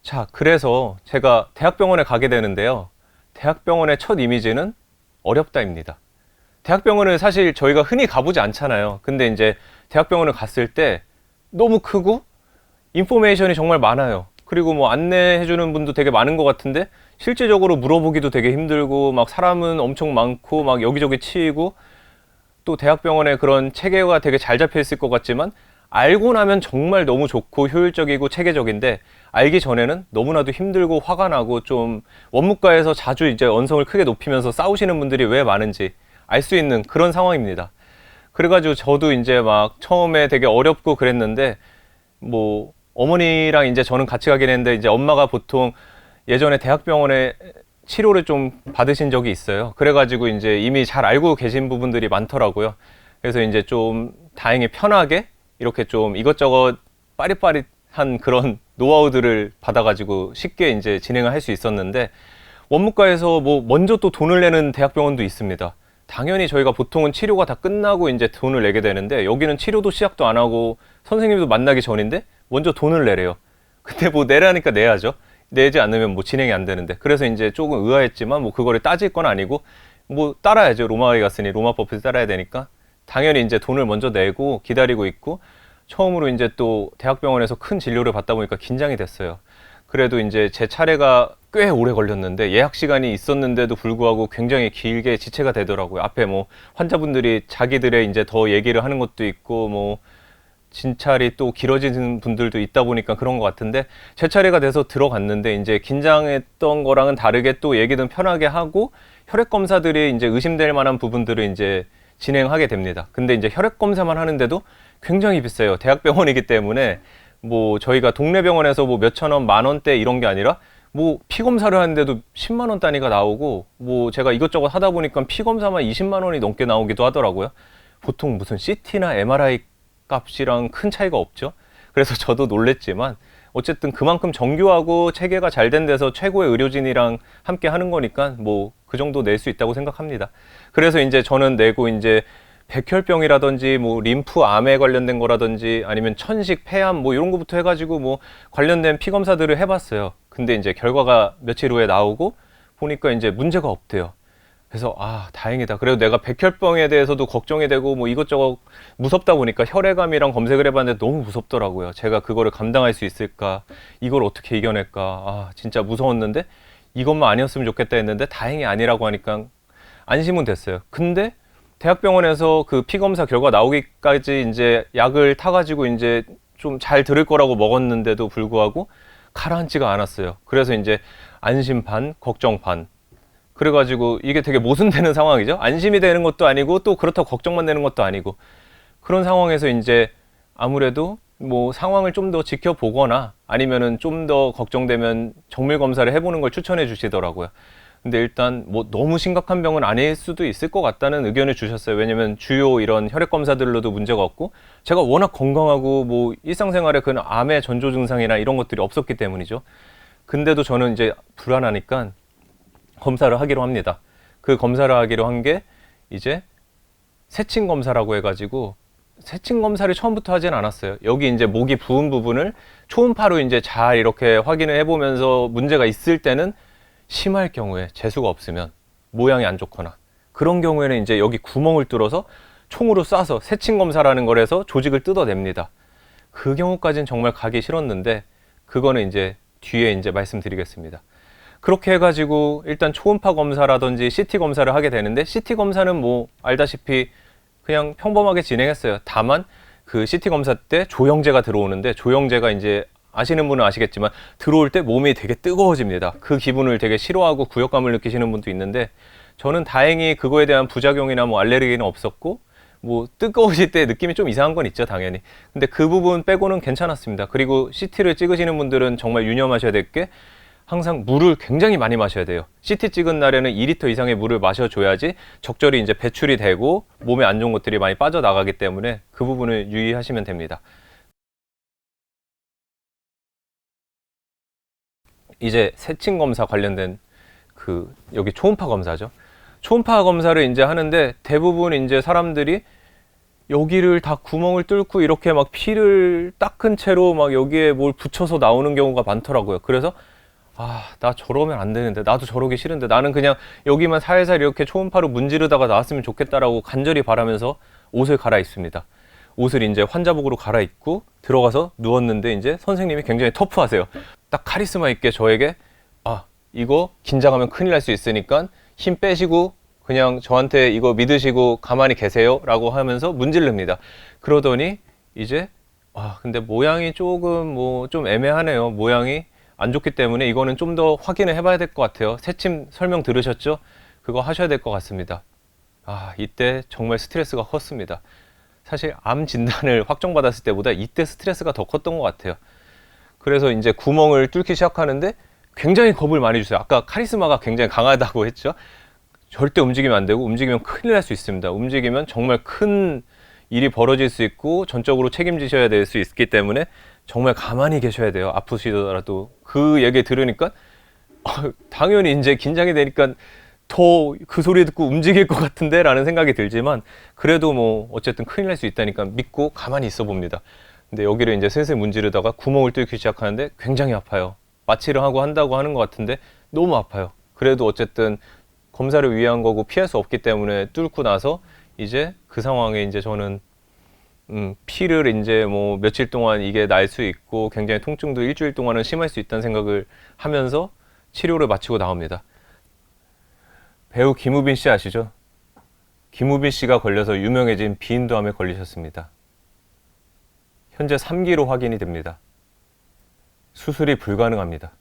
자, 그래서 제가 대학병원에 가게 되는데요. 대학병원의 첫 이미지는 어렵다입니다. 대학병원을 사실 저희가 흔히 가보지 않잖아요. 근데 이제 대학병원을 갔을 때 너무 크고 인포메이션이 정말 많아요. 그리고 뭐 안내해주는 분도 되게 많은 것 같은데 실제적으로 물어보기도 되게 힘들고 막 사람은 엄청 많고 막 여기저기 치이고 또 대학병원에 그런 체계가 되게 잘 잡혀 있을 것 같지만 알고 나면 정말 너무 좋고 효율적이고 체계적인데 알기 전에는 너무나도 힘들고 화가 나고 좀 원무과에서 자주 이제 언성을 크게 높이면서 싸우시는 분들이 왜 많은지 알 수 있는 그런 상황입니다. 그래가지고 저도 이제 막 처음에 되게 어렵고 그랬는데 뭐 어머니랑 이제 저는 같이 가긴 했는데 이제 엄마가 보통 예전에 대학병원에 치료를 좀 받으신 적이 있어요. 그래가지고 이제 이미 잘 알고 계신 부분들이 많더라고요. 그래서 이제 좀 다행히 편하게 이렇게 좀 이것저것 빠릿빠릿한 그런 노하우들을 받아가지고 쉽게 이제 진행을 할 수 있었는데 원무과에서 뭐 먼저 또 돈을 내는 대학병원도 있습니다. 당연히 저희가 보통은 치료가 다 끝나고 이제 돈을 내게 되는데 여기는 치료도 시작도 안 하고 선생님도 만나기 전인데 먼저 돈을 내래요. 근데 뭐 내라니까 내야죠. 내지 않으면 뭐 진행이 안 되는데. 그래서 이제 조금 의아했지만 뭐 그거를 따질 건 아니고 뭐 따라야죠. 로마에 갔으니 로마법을 따라야 되니까 당연히 이제 돈을 먼저 내고 기다리고 있고 처음으로 이제 또 대학병원에서 큰 진료를 받다 보니까 긴장이 됐어요. 그래도 이제 제 차례가 꽤 오래 걸렸는데 예약 시간이 있었는데도 불구하고 굉장히 길게 지체가 되더라고요. 앞에 뭐 환자분들이 자기들의 이제 더 얘기를 하는 것도 있고 뭐 진찰이 또 길어지는 분들도 있다 보니까 그런 것 같은데 제 차례가 돼서 들어갔는데 이제 긴장했던 거랑은 다르게 또 얘기는 편하게 하고 혈액 검사들이 이제 의심될 만한 부분들을 이제 진행하게 됩니다. 근데 이제 혈액 검사만 하는데도 굉장히 비싸요. 대학병원이기 때문에 뭐 저희가 동네 병원에서 뭐 몇천 원, 만 원대 이런 게 아니라 뭐 피 검사를 하는데도 10만 원 단위가 나오고 뭐 제가 이것저것 하다 보니까 피 검사만 20만 원이 넘게 나오기도 하더라고요. 보통 무슨 CT나 MRI 값이랑 큰 차이가 없죠. 그래서 저도 놀랬지만 어쨌든 그만큼 정교하고 체계가 잘 된 데서 최고의 의료진이랑 함께 하는 거니까 뭐 그 정도 낼 수 있다고 생각합니다. 그래서 이제 저는 내고 이제 백혈병이라든지 뭐 림프암에 관련된 거라든지 아니면 천식, 폐암 뭐 이런 거부터 해가지고 뭐 관련된 피 검사들을 해봤어요. 근데 이제 결과가 며칠 후에 나오고 보니까 이제 문제가 없대요. 그래서 아 다행이다. 그래도 내가 백혈병에 대해서도 걱정이 되고 뭐 이것저것 무섭다 보니까 혈액암이랑 검색을 해봤는데 너무 무섭더라고요. 제가 그거를 감당할 수 있을까? 이걸 어떻게 이겨낼까? 아 진짜 무서웠는데 이것만 아니었으면 좋겠다 했는데 다행히 아니라고 하니까 안심은 됐어요. 근데 대학병원에서 그 피검사 결과 나오기까지 이제 약을 타가지고 이제 좀 잘 들을 거라고 먹었는데도 불구하고 가라앉지가 않았어요. 그래서 이제 안심 반, 걱정 반. 그래가지고 이게 되게 모순되는 상황이죠. 안심이 되는 것도 아니고 또 그렇다고 걱정만 되는 것도 아니고 그런 상황에서 이제 아무래도 뭐 상황을 좀 더 지켜보거나 아니면은 좀 더 걱정되면 정밀 검사를 해보는 걸 추천해 주시더라고요. 근데 일단 뭐 너무 심각한 병은 아닐 수도 있을 것 같다는 의견을 주셨어요. 왜냐면 주요 이런 혈액 검사들로도 문제가 없고 제가 워낙 건강하고 뭐 일상생활에 그런 암의 전조 증상이나 이런 것들이 없었기 때문이죠. 근데도 저는 이제 불안하니까 검사를 하기로 합니다. 그 검사를 하기로 한 게 이제 세친 검사라고 해가지고 세친 검사를 처음부터 하진 않았어요. 여기 이제 목이 부은 부분을 초음파로 이제 잘 이렇게 확인을 해보면서 문제가 있을 때는 심할 경우에 재수가 없으면 모양이 안 좋거나 그런 경우에는 이제 여기 구멍을 뚫어서 총으로 쏴서 세친 검사라는 걸 해서 조직을 뜯어냅니다. 그 경우까지는 정말 가기 싫었는데 그거는 이제 뒤에 이제 말씀드리겠습니다. 그렇게 해가지고 일단 초음파 검사라든지 CT 검사를 하게 되는데 CT 검사는 뭐 알다시피 그냥 평범하게 진행했어요. 다만 그 CT 검사 때 조영제가 들어오는데 조영제가 이제 아시는 분은 아시겠지만 들어올 때 몸이 되게 뜨거워집니다. 그 기분을 되게 싫어하고 구역감을 느끼시는 분도 있는데 저는 다행히 그거에 대한 부작용이나 뭐 알레르기는 없었고 뭐 뜨거우실 때 느낌이 좀 이상한 건 있죠, 당연히. 근데 그 부분 빼고는 괜찮았습니다. 그리고 CT를 찍으시는 분들은 정말 유념하셔야 될 게 항상 물을 굉장히 많이 마셔야 돼요. CT 찍은 날에는 2리터 이상의 물을 마셔줘야지 적절히 이제 배출이 되고 몸에 안 좋은 것들이 많이 빠져나가기 때문에 그 부분을 유의하시면 됩니다. 이제 세친 검사 관련된 그 여기 초음파 검사죠. 초음파 검사를 이제 하는데 대부분 이제 사람들이 여기를 다 구멍을 뚫고 이렇게 막 피를 닦은 채로 막 여기에 뭘 붙여서 나오는 경우가 많더라고요. 그래서 나 저러면 안 되는데, 나도 저러기 싫은데, 나는 그냥 여기만 살살 이렇게 초음파로 문지르다가 나왔으면 좋겠다라고 간절히 바라면서 옷을 갈아입습니다. 옷을 이제 환자복으로 갈아입고 들어가서 누웠는데 이제 선생님이 굉장히 터프하세요. 딱 카리스마 있게 저에게 이거 긴장하면 큰일 날 수 있으니까 힘 빼시고 그냥 저한테 이거 믿으시고 가만히 계세요 라고 하면서 문지릅니다. 그러더니 이제 근데 모양이 조금 뭐 좀 애매하네요. 모양이 안 좋기 때문에 이거는 좀 더 확인을 해봐야 될 것 같아요. 새침 설명 들으셨죠? 그거 하셔야 될 것 같습니다. 이때 정말 스트레스가 컸습니다. 사실 암 진단을 확정받았을 때보다 이때 스트레스가 더 컸던 것 같아요. 그래서 이제 구멍을 뚫기 시작하는데 굉장히 겁을 많이 주세요. 아까 카리스마가 굉장히 강하다고 했죠. 절대 움직이면 안 되고, 움직이면 큰일 날 수 있습니다. 움직이면 정말 큰 일이 벌어질 수 있고 전적으로 책임지셔야 될 수 있기 때문에 정말 가만히 계셔야 돼요. 아프시더라도. 그 얘기 들으니까 당연히 이제 긴장이 되니까 더 그 소리 듣고 움직일 것 같은데 라는 생각이 들지만, 그래도 뭐 어쨌든 큰일 날 수 있다니까 믿고 가만히 있어 봅니다. 근데 여기를 이제 슬슬 문지르다가 구멍을 뚫기 시작하는데 굉장히 아파요. 마취를 하고 한다고 하는 것 같은데 너무 아파요. 그래도 어쨌든 검사를 위한 거고 피할 수 없기 때문에 뚫고 나서 이제 그 상황에 이제 저는 피를 이제 뭐 며칠 동안 이게 날 수 있고 굉장히 통증도 일주일 동안은 심할 수 있다는 생각을 하면서 치료를 마치고 나옵니다. 배우 김우빈 씨 아시죠? 김우빈 씨가 걸려서 유명해진 비인두암에 걸리셨습니다. 현재 3기로 확인이 됩니다. 수술이 불가능합니다.